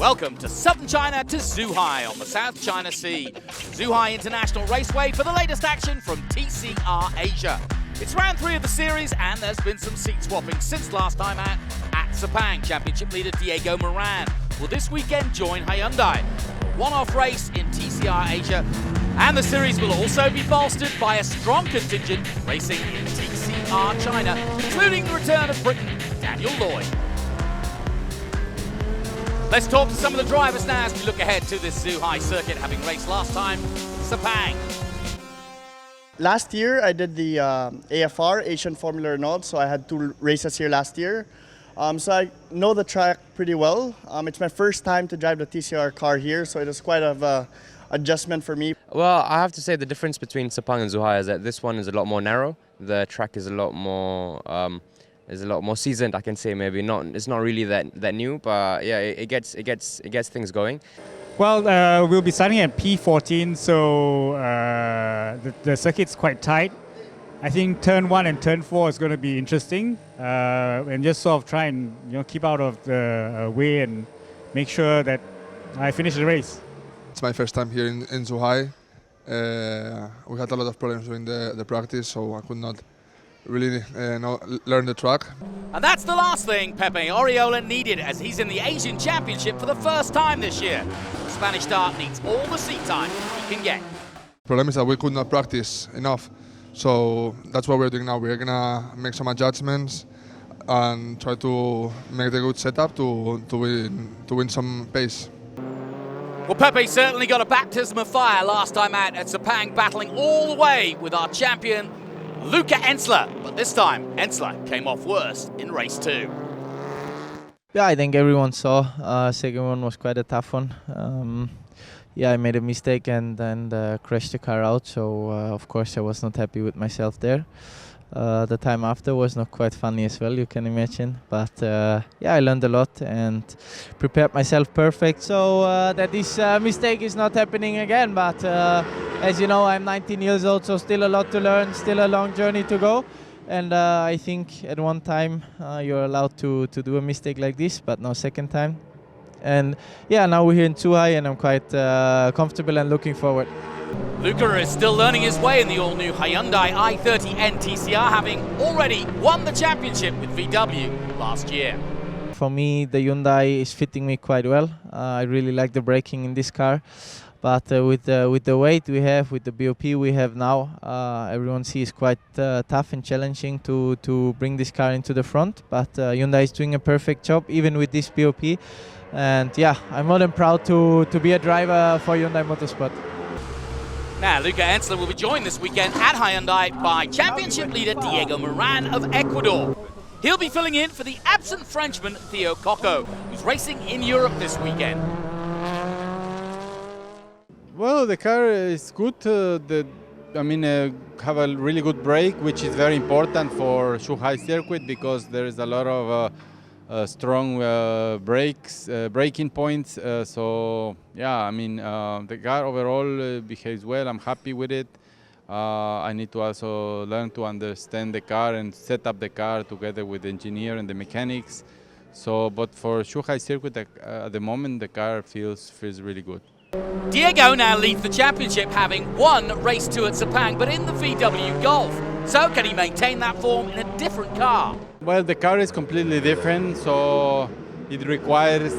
Welcome to Southern China to Zhuhai on the South China Sea. Zhuhai International Raceway for the latest action from TCR Asia. It's round 3 of the series and there's been some seat swapping since last time at Sepang. Championship leader Diego Moran will this weekend join Hyundai. A one-off race in TCR Asia, and the series will also be bolstered by a strong contingent racing in TCR China, including the return of Britain Daniel Lloyd. Let's talk to some of the drivers now as we look ahead to this Zhuhai circuit, having raced last time Sepang. Last year I did the AFR, Asian Formula Renault, so I had 2 races here last year. So I know the track pretty well. It's my first time to drive the TCR car here, so it was quite an adjustment for me. Well, I have to say the difference between Sepang and Zhuhai is that this one is a lot more narrow. The track is a lot more seasoned, I can say. Maybe not. It's not really that new, but yeah, it gets things going. Well, we'll be starting at P14, so the circuit's quite tight. I think turn 1 and turn 4 is going to be interesting, and just sort of try and keep out of the way and make sure that I finish the race. It's my first time here in Zhuhai. We had a lot of problems during the practice, so I could not really learn the track. And that's the last thing Pepe Oriola needed, as he's in the Asian Championship for the first time this year. The Spanish dart needs all the seat time he can get. The problem is that we could not practice enough, so that's what we're doing now. We're gonna make some adjustments and try to make the good setup to win some pace. Well, Pepe certainly got a baptism of fire last time out at Sepang, battling all the way with our champion Luca Ensler, but this time Ensler came off worse in race 2. Yeah, I think everyone saw. Second one was quite a tough one. Yeah, I made a mistake and crashed the car out, so of course I was not happy with myself there. The time after was not quite funny as well, you can imagine. But yeah, I learned a lot and prepared myself perfect so that this mistake is not happening again. But as you know, I'm 19 years old, so still a lot to learn, still a long journey to go. And I think at one time you're allowed to do a mistake like this, but no second time. And yeah, now we're here in Zhuhai and I'm quite comfortable and looking forward. Luca is still learning his way in the all-new Hyundai i30N TCR, having already won the championship with VW last year. For me, the Hyundai is fitting me quite well. I really like the braking in this car. But with the weight we have, with the BOP we have now, everyone sees quite tough and challenging to bring this car into the front. But Hyundai is doing a perfect job, even with this BOP. And yeah, I'm more than proud to be a driver for Hyundai Motorsport. Now, Luca Ensler will be joined this weekend at Hyundai by championship leader Diego Moran of Ecuador. He'll be filling in for the absent Frenchman Theo Coco, who's racing in Europe this weekend. Well, the car is good. Have a really good brake, which is very important for Zhuhai circuit because there is a lot of strong braking points. So yeah, the car overall behaves well. I'm happy with it. I need to also learn to understand the car and set up the car together with the engineer and the mechanics. So, but for Zhuhai circuit at the moment, the car feels really good. Diego now leads the championship, having won race 2 at Sepang, but in the VW Golf. So can he maintain that form in a different car? Well, the car is completely different, so it requires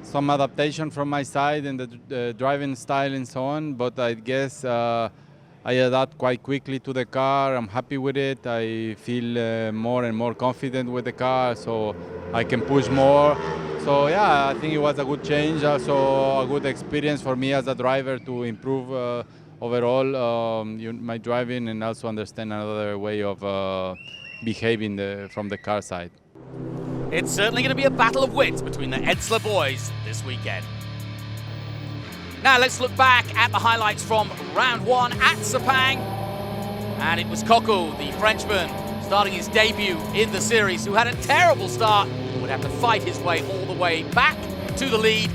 some adaptation from my side and the driving style and so on, but I guess I adapt quite quickly to the car. I'm happy with it. I feel more and more confident with the car, so I can push more. So yeah, I think it was a good change, also a good experience for me as a driver to improve overall my driving and also understand another way of behaving from the car side. It's certainly going to be a battle of wits between the Ensler boys this weekend. Now let's look back at the highlights from round 1 at Sepang. And it was Coco, the Frenchman, starting his debut in the series, who had a terrible start, would have to fight his way all the way back to the lead,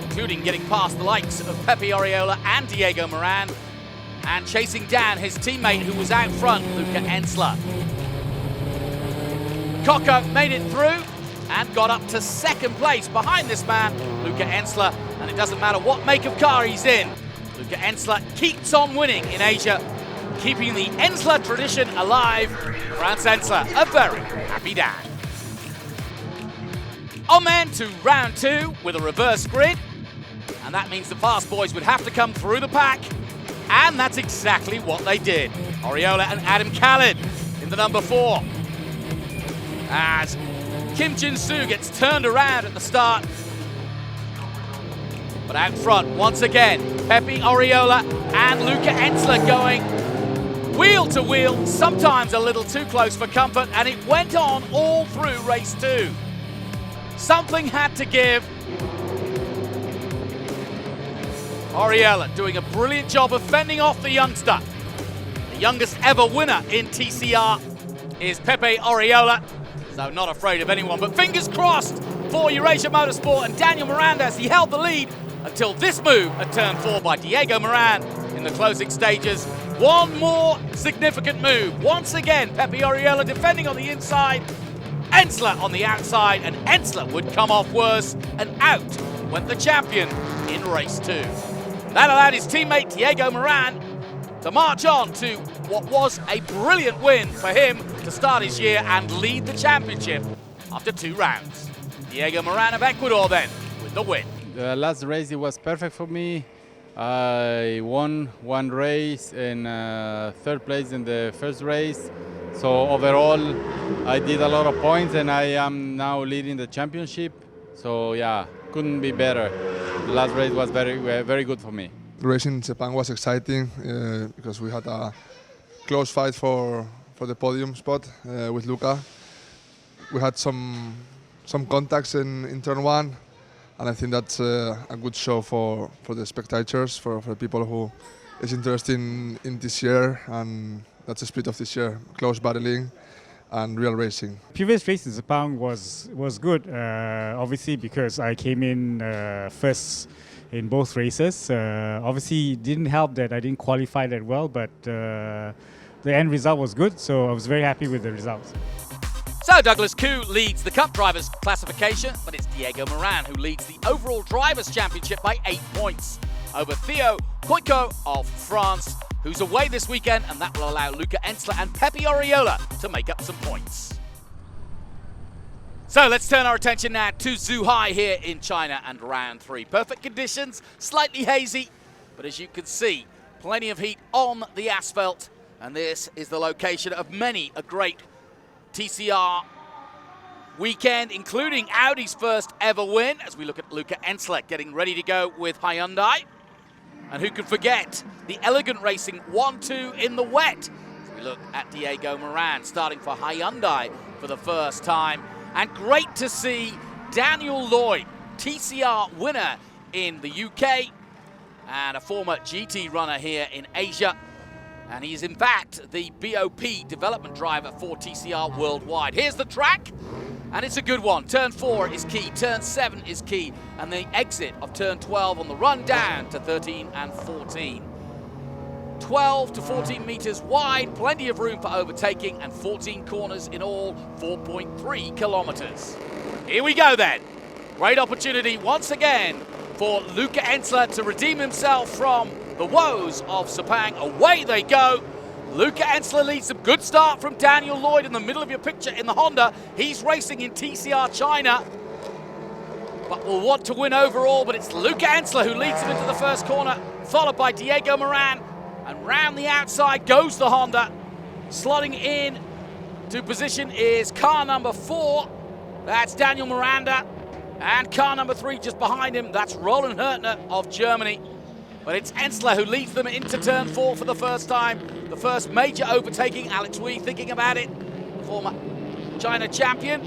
including getting past the likes of Pepe Oriola and Diego Moran, and chasing down his teammate who was out front, Luca Ensler. Coco made it through, and got up to second place behind this man, Luca Ensler. And it doesn't matter what make of car he's in, Luca Ensler keeps on winning in Asia, keeping the Ensler tradition alive. Franz Ensler, a very happy dad. On then to round 2 with a reverse grid. And that means the fast boys would have to come through the pack. And that's exactly what they did. Oriola and Adam Khalid in the number 4. As Kim Jin-soo gets turned around at the start. But out front, once again, Pepe Oriola and Luca Ensler going wheel to wheel, sometimes a little too close for comfort, and it went on all through race 2. Something had to give. Oriola doing a brilliant job of fending off the youngster. The youngest ever winner in TCR is Pepe Oriola, so not afraid of anyone, but fingers crossed for Eurasia Motorsport and Daniel Miranda as he held the lead until this move at turn 4 by Diego Moran in the closing stages. One more significant move. Once again, Pepe Oriola defending on the inside, Ensler on the outside, and Ensler would come off worse, and out went the champion in race 2. That allowed his teammate Diego Moran to march on to what was a brilliant win for him to start his year and lead the championship after 2 rounds. Diego Moran of Ecuador then with the win. The last race, it was perfect for me. I won 1 race and 3rd place in the first race. So overall, I did a lot of points and I am now leading the championship. So yeah, couldn't be better. The last race was very good for me. The race in Japan was exciting because we had a close fight for the podium spot with Luca. We had some contacts in turn 1, and I think that's a good show for the spectators, for the people who is interested in this year, and that's the spirit of this year: close battling and real racing. Previous race in Sepang was good, obviously because I came in first in both races. Obviously didn't help that I didn't qualify that well, but the end result was good, so I was very happy with the results. So Douglas Koo leads the Cup Drivers classification, but it's Diego Moran who leads the overall Drivers' Championship by 8 points over Theo Koiko of France, who's away this weekend, and that will allow Luca Ensler and Pepe Oriola to make up some points. So let's turn our attention now to Zhuhai here in China and round 3. Perfect conditions, slightly hazy, but as you can see, plenty of heat on the asphalt, and this is the location of many a great TCR weekend, including Audi's first ever win, as we look at Luca Ensler getting ready to go with Hyundai. And who could forget the elegant racing 1-2 in the wet? As we look at Diego Moran starting for Hyundai for the first time. And great to see Daniel Lloyd, TCR winner in the UK and a former GT runner here in Asia. And he's in fact the BOP development driver for TCR worldwide. Here's the track, and it's a good one. Turn 4 is key, turn 7 is key, and the exit of turn 12 on the run down to 13 and 14. 12 to 14 meters wide, plenty of room for overtaking, and 14 corners in all, 4.3 kilometers. Here we go then. Great opportunity once again for Luca Ensler to redeem himself from the woes of Sepang. Away they go. Luca Ensler leads a good start from Daniel Lloyd in the middle of your picture in the Honda. He's racing in TCR China, but will want to win overall, but it's Luca Ensler who leads him into the first corner, followed by Diego Moran, and round the outside goes the Honda. Slotting in to position is car number 4. That's Daniel Miranda, and car number 3 just behind him, that's Roland Hertner of Germany. But it's Ensler who leads them into turn 4 for the first time. The first major overtaking. Alex Wee thinking about it, former China champion.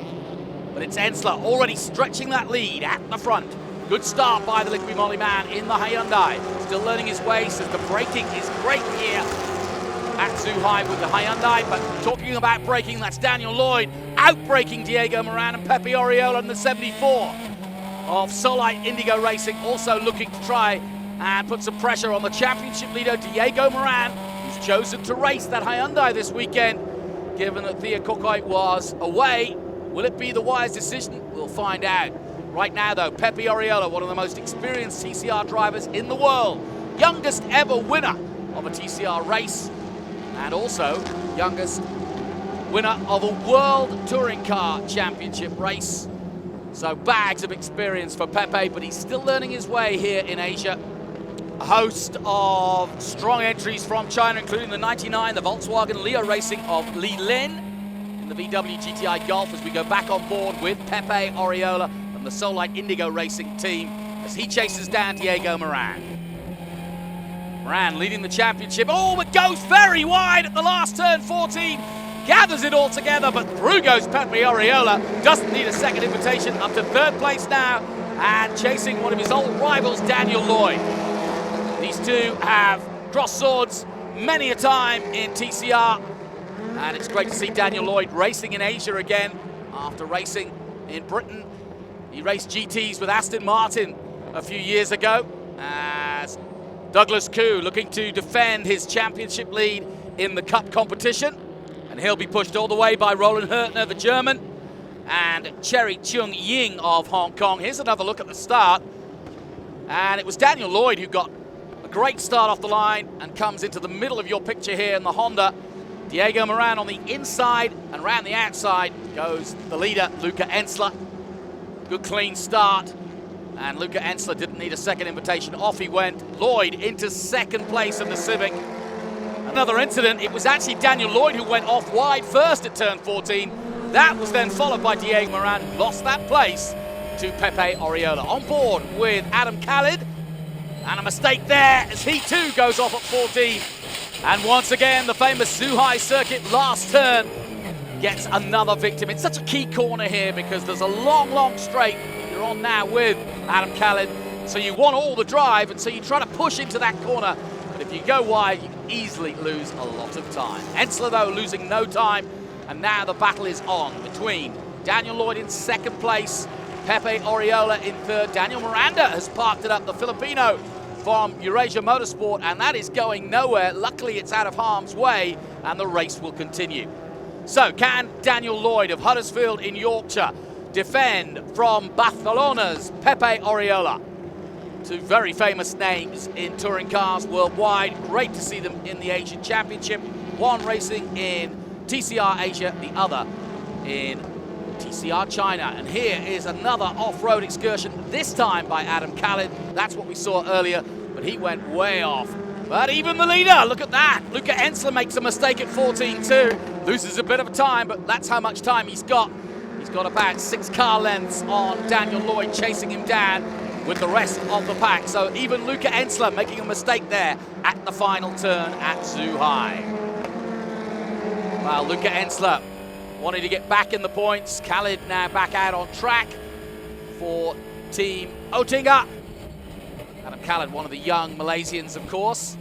But it's Ensler already stretching that lead at the front. Good start by the Liqui Moly man in the Hyundai. Still learning his way, says the braking is great here at Zhuhai with the Hyundai. But talking about braking, that's Daniel Lloyd out-braking Diego Moran and Pepe Oriola in the 74 of Solite Indigo Racing, also looking to try and put some pressure on the championship leader, Diego Moran, who's chosen to race that Hyundai this weekend. Given that Theo Kokoi was away, will it be the wise decision? We'll We'll find out. Right now, though, Pepe Oriola, one of the most experienced TCR drivers in the world, youngest ever winner of a TCR race, and also youngest winner of a World Touring Car Championship race. So bags of experience for Pepe, but he's still learning his way here in Asia. A host of strong entries from China, including the 99, the Volkswagen Leo Racing of Li Lin in the VW GTI Golf, as we go back on board with Pepe Oriola and the Solite Indigo Racing team as he chases down Diego Moran. Moran leading the championship. Oh, but goes very wide at the last turn, 14. Gathers it all together, but through goes Pepe Oriola. Doesn't need a second invitation. Up to third place now and chasing one of his old rivals, Daniel Lloyd. These two have crossed swords many a time in TCR, and it's great to see Daniel Lloyd racing in Asia again after racing in Britain. He raced GTs with Aston Martin a few years ago as Douglas Koo looking to defend his championship lead in the Cup competition. And he'll be pushed all the way by Roland Hurtner, the German, and Cherry Chung Ying of Hong Kong. Here's another look at the start. And it was Daniel Lloyd who got a great start off the line and comes into the middle of your picture here in the Honda. Diego Moran on the inside, and around the outside goes the leader, Luca Ensler. Good clean start. And Luca Ensler didn't need a second invitation. Off he went. Lloyd into second place in the Civic. Another incident, it was actually Daniel Lloyd who went off wide first at turn 14. That was then followed by Diego Moran, who lost that place to Pepe Oriola. On board with Adam Khalid, and a mistake there as he too goes off at 14. And once again, the famous Zhuhai circuit last turn gets another victim. It's such a key corner here because there's a long, long straight you're on now with Adam Khalid. So you want all the drive, and so you try to push into that corner. But if you go wide, you can easily lose a lot of time. Ensler, though, losing no time. And now the battle is on between Daniel Lloyd in second place, Pepe Oriola in third. Daniel Miranda has parked it up, the Filipino from Eurasia Motorsport, and that is going nowhere. Luckily, it's out of harm's way, and the race will continue. So, can Daniel Lloyd of Huddersfield in Yorkshire defend from Barcelona's Pepe Oriola? Two very famous names in touring cars worldwide. Great to see them in the Asian Championship. One racing in TCR Asia, the other in TCR China. And here is another off-road excursion, this time by Adam Khalid. That's what we saw earlier, but he went way off. But even the leader, look at that. Luca Ensler makes a mistake at 14 too. Loses a bit of time, but that's how much time he's got. He's got about 6 car lengths on Daniel Lloyd, chasing him down with the rest of the pack. So even Luca Ensler making a mistake there at the final turn at Zhuhai. Well, Luca Ensler wanting to get back in the points. Khalid now back out on track for Team Oettinger. Adam Khalid, one of the young Malaysians, of course.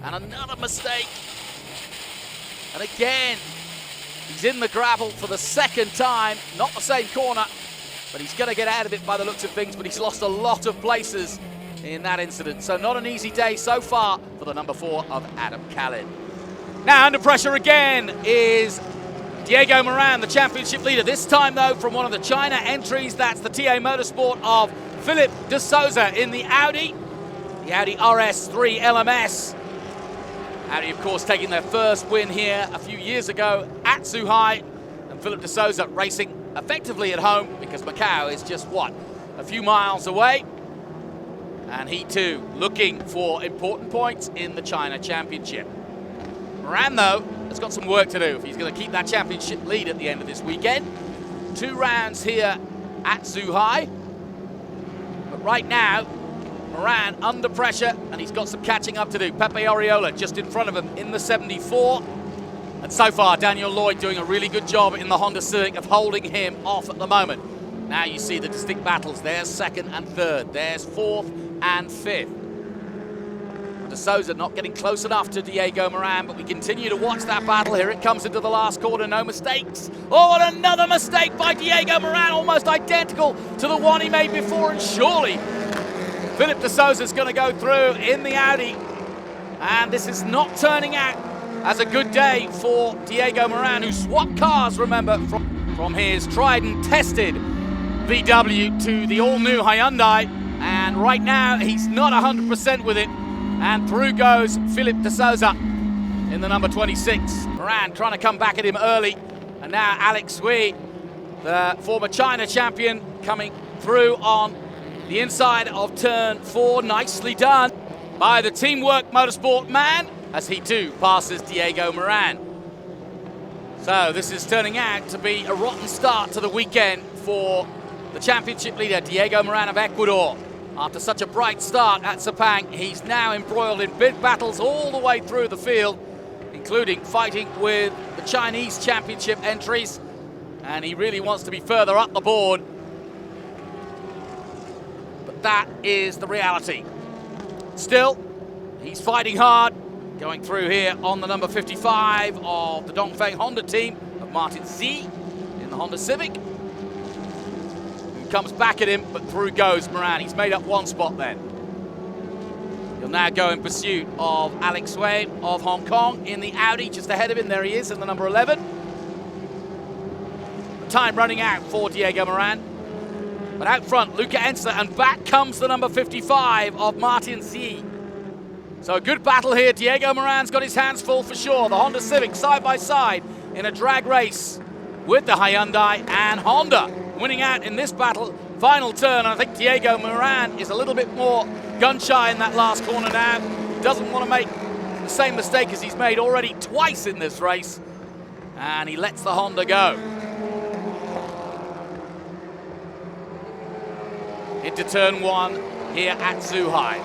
And another mistake. And again, he's in the gravel for the second time. Not the same corner, but he's going to get out of it by the looks of things, but he's lost a lot of places in that incident. So not an easy day so far for the number 4 of Adam Khalid. Now under pressure again is Diego Moran, the championship leader. This time, though, from one of the China entries. That's the TA Motorsport of Philip de Souza in the Audi RS3 LMS. Audi, of course, taking their first win here a few years ago at Zhuhai. And Philip de Souza racing effectively at home because Macau is just, what, a few miles away. And he, too, looking for important points in the China Championship. Moran, though, has got some work to do if he's going to keep that championship lead at the end of this weekend. 2 rounds here at Zhuhai. But right now, Moran under pressure, and he's got some catching up to do. Pepe Oriola just in front of him in the 74. And so far, Daniel Lloyd doing a really good job in the Honda Civic of holding him off at the moment. Now you see the distinct battles. There's second and third. There's fourth and fifth. De Souza not getting close enough to Diego Moran, but we continue to watch that battle. Here it comes into the last quarter, no mistakes. Oh, and another mistake by Diego Moran, almost identical to the one he made before, and surely Philip de Souza is going to go through in the Audi. And this is not turning out as a good day for Diego Moran, who swapped cars, remember, from his tried and tested VW to the all-new Hyundai, and right now he's not 100% with it, and through goes Philippe de Souza in the number 26. Moran trying to come back at him early, and now Alex Zhuhai, the former China champion, coming through on the inside of turn 4. Nicely done by the Teamwork Motorsport man, as he too passes Diego Moran. So this is turning out to be a rotten start to the weekend for the championship leader, Diego Moran of Ecuador. After such a bright start at Sepang, he's now embroiled in big battles all the way through the field, including fighting with the Chinese championship entries, and he really wants to be further up the board. But that is the reality. Still, he's fighting hard, going through here on the number 55 of the Dongfeng Honda team of Martin Zi in the Honda Civic. Who comes back at him, but through goes Moran. He's made up one spot then. He'll now go in pursuit of Alex Zhuhai of Hong Kong in the Audi, just ahead of him. There he is in the number 11. The time running out for Diego Moran. But out front, Luca Ensler, and back comes the number 55 of Martin Zi. So a good battle here. Diego Moran's got his hands full for sure. The Honda Civic side by side in a drag race with the Hyundai, and Honda winning out in this battle. Final turn, and I think Diego Moran is a little bit more gun-shy in that last corner now. Doesn't want to make the same mistake as he's made already twice in this race, and he lets the Honda go. Into turn 1 here at Zhuhai.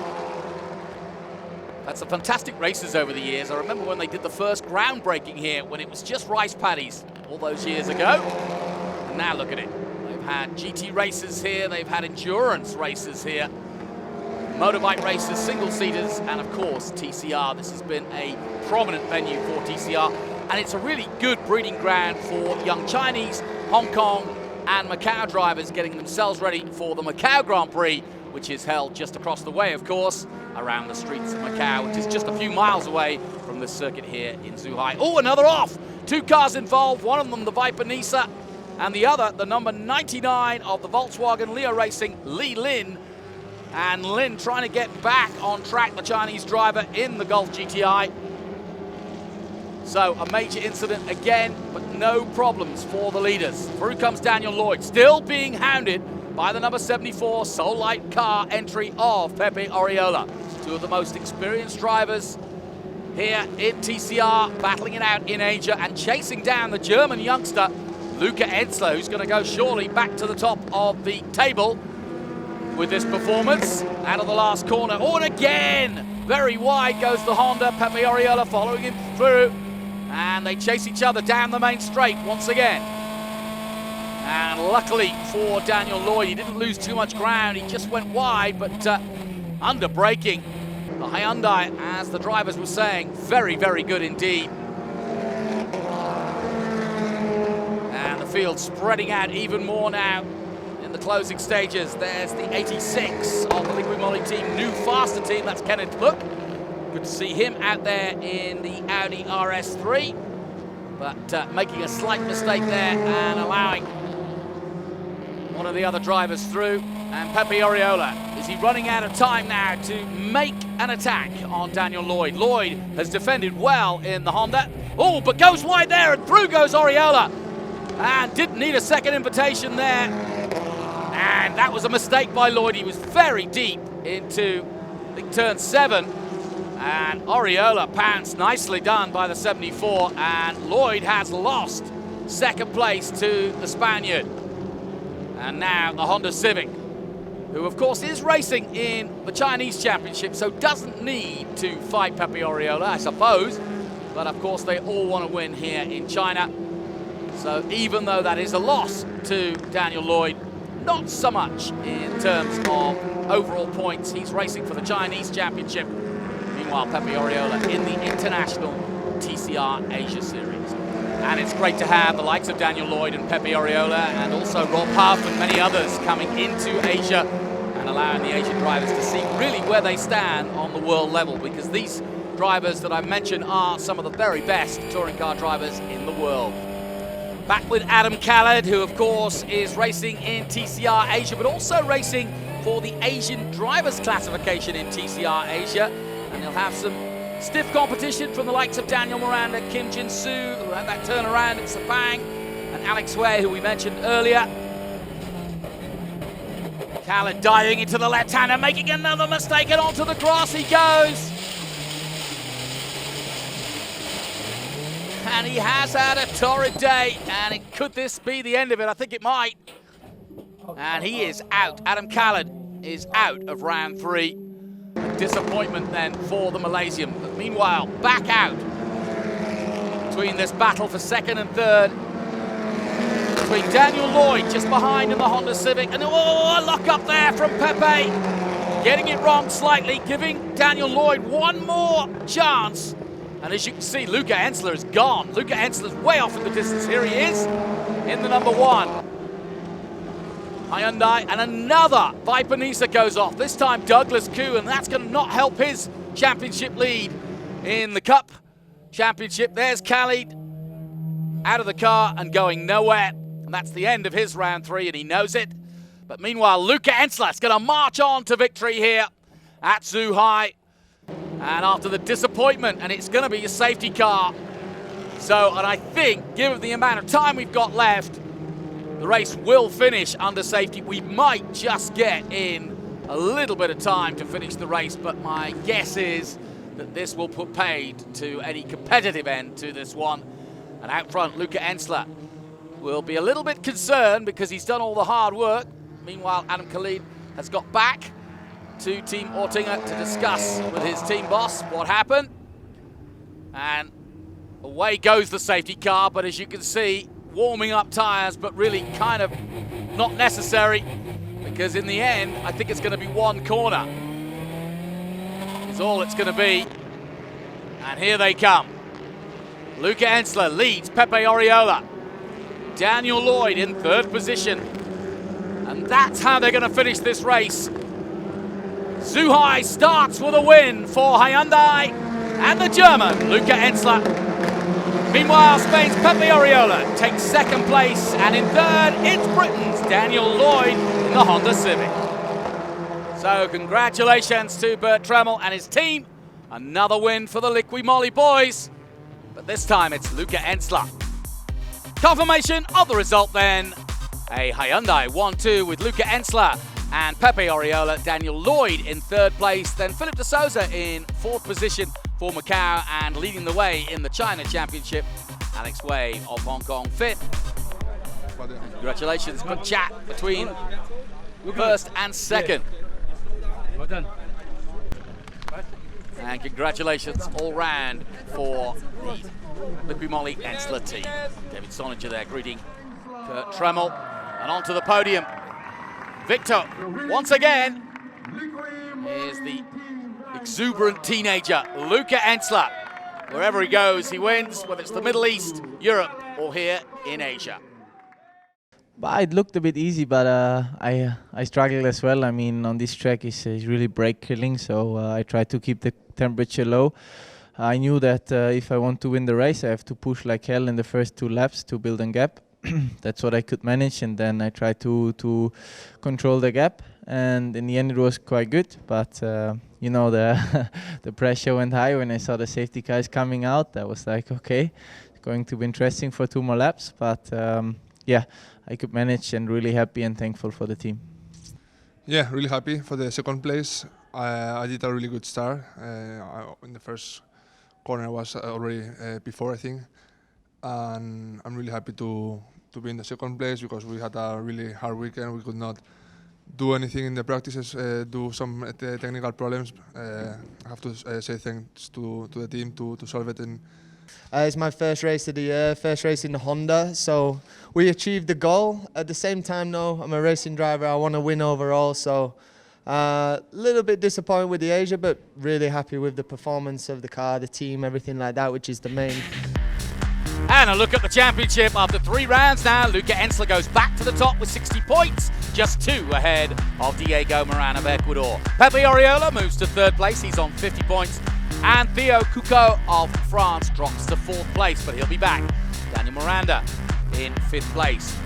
That's some fantastic races over the years. I remember when they did the first groundbreaking here, when it was just rice paddies all those years ago. And now look at it. They've had GT races here, they've had endurance races here, motorbike races, single-seaters, and of course TCR. This has been a prominent venue for TCR, and it's a really good breeding ground for young Chinese, Hong Kong and Macau drivers getting themselves ready for the Macau Grand Prix, which is held just across the way, of course, around the streets of Macau, which is just a few miles away from this circuit here in Zhuhai. Oh, another off! 2 cars involved, one of them the Viper Nisa, and the other the number 99 of the Volkswagen Leo Racing, Li Lin. And Lin trying to get back on track, the Chinese driver in the Golf GTI. So a major incident again, but no problems for the leaders. Through comes Daniel Lloyd, still being hounded by the number 74 Soul Light car entry of Pepe Oriola. 2 of the most experienced drivers here in TCR, battling it out in Asia and chasing down the German youngster, Luca Ensler, who's going to go surely back to the top of the table with this performance. Out of the last corner, oh, and again, very wide goes the Honda. Pepe Oriola following him through, and they chase each other down the main straight once again. And luckily for Daniel Lloyd, he didn't lose too much ground. He just went wide, but under braking. The Hyundai, as the drivers were saying, very, very good indeed. And the field spreading out even more now in the closing stages. There's the 86 of the Liqui Moly team, new faster team. That's Kenneth Look. Good to see him out there in the Audi RS3. But making a slight mistake there and allowing one of the other drivers through. And Pepe Oriola, is he running out of time now to make an attack on Daniel Lloyd? Lloyd has defended well in the Honda. Oh, but goes wide there, and through goes Oriola. And didn't need a second invitation there. And that was a mistake by Lloyd. He was very deep into, I think, turn 7. And Oriola pounced, nicely done by the 74. And Lloyd has lost second place to the Spaniard. And now the Honda Civic, who of course is racing in the Chinese Championship, so doesn't need to fight Pepe Oriola, I suppose. But of course they all want to win here in China. So even though that is a loss to Daniel Lloyd, not so much in terms of overall points. He's racing for the Chinese Championship. Meanwhile, Pepe Oriola in the International TCR Asia Series. And it's great to have the likes of Daniel Lloyd and Pepe Oriola, and also Rob Huff and many others coming into Asia and allowing the Asian drivers to see really where they stand on the world level, because these drivers that I mentioned are some of the very best touring car drivers in the world. Back with Adam Khaled, who of course is racing in TCR Asia, but also racing for the Asian Drivers Classification in TCR Asia. And he'll have some stiff competition from the likes of Daniel Miranda, Kim Jin-soo, who had that turnaround at Sepang, and Alex Wei, who we mentioned earlier. Khaled diving into the left-hander, making another mistake, and onto the grass he goes. And he has had a torrid day, and could this be the end of it? I think it might. And he is out. Adam Khaled is out of round 3. Disappointment then for the Malaysian. But meanwhile, back out between this battle for second and third. Between Daniel Lloyd just behind in the Honda Civic, and a lock up there from Pepe. Getting it wrong slightly, giving Daniel Lloyd one more chance. And as you can see, Luca Ensler is gone. Luca Ensler's way off in the distance. Here he is in the number 1. Hyundai, and another Viper Nisa goes off. This time Douglas Koo, and that's going to not help his championship lead in the Cup Championship. There's Khaled out of the car and going nowhere. And that's the end of his round 3, and he knows it. But meanwhile, Luca Ensler is going to march on to victory here at Zhuhai. And after the disappointment, and it's going to be a safety car. So, and I think, given the amount of time we've got left, the race will finish under safety. We might just get in a little bit of time to finish the race, but my guess is that this will put paid to any competitive end to this one. And out front, Luca Ensler will be a little bit concerned because he's done all the hard work. Meanwhile, Adam Khaled has got back to Team Ortinga to discuss with his team boss what happened. And away goes the safety car, but as you can see, warming up tyres, but really kind of not necessary, because in the end, I think it's going to be one corner. Is all it's going to be. And here they come. Luca Ensler leads Pepe Oriola. Daniel Lloyd in 3rd position. And that's how they're going to finish this race. Zhuhai starts with a win for Hyundai and the German, Luca Ensler. Meanwhile, Spain's Pepe Oriola takes 2nd place, and in 3rd, it's Britain's Daniel Lloyd in the Honda Civic. So congratulations to Bert Tremmel and his team. Another win for the Liqui Moly boys, but this time it's Luca Ensler. Confirmation of the result then. A Hyundai 1-2 with Luca Ensler and Pepe Oriola, Daniel Lloyd in 3rd place, then Philip de Souza in 4th position for Macau, and leading the way in the China Championship, Alex Wei of Hong Kong 5th. And congratulations, good chat between 1st and 2nd. Well done. And congratulations all round for the Liqui Moly Ensler team. David Soninger there greeting Bert Tremmel, and onto the podium. Victor, once again, is the exuberant teenager, Luca Ensler. Wherever he goes, he wins, whether it's the Middle East, Europe, or here in Asia. But it looked a bit easy, but I struggled as well. I mean, on this track it's really brake killing, so I tried to keep the temperature low. I knew that if I want to win the race, I have to push like hell in the first 2 laps to build a gap. That's what I could manage, and then I tried to control the gap, and in the end it was quite good. But you know, the pressure went high when I saw the safety cars coming out. I was like, okay, it's going to be interesting for 2 more laps, but yeah, I could manage, and really happy and thankful for the team. Yeah, really happy for the 2nd place. I did a really good start. In the first corner I was already P4, I think, and I'm really happy to be in the 2nd place because we had a really hard weekend. We could not do anything in the practices, do some technical problems. I have to say thanks to the team to solve it. It's my first race of the year, first race in the Honda, so we achieved the goal. At the same time though, I'm a racing driver, I want to win overall, so a little bit disappointed with the Asia, but really happy with the performance of the car, the team, everything like that, which is the main. And a look at the championship after 3 rounds now. Luca Ensler goes back to the top with 60 points, just 2 ahead of Diego Moran of Ecuador. Pepe Oriola moves to 3rd place, he's on 50 points. And Theo Coucot of France drops to 4th place, but he'll be back. Daniel Miranda in 5th place.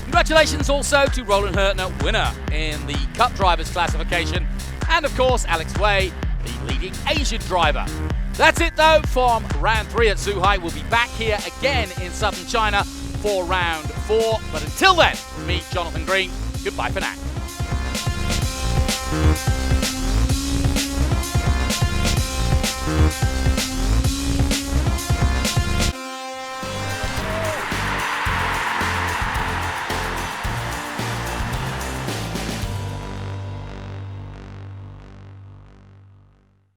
Congratulations also to Roland Hertner, winner in the Cup Drivers classification, and of course Alex Wei, the leading Asian driver. That's it though from round 3 at Zhuhai. We'll be back here again in southern China for round 4. But until then, from me, Jonathan Green, goodbye for now.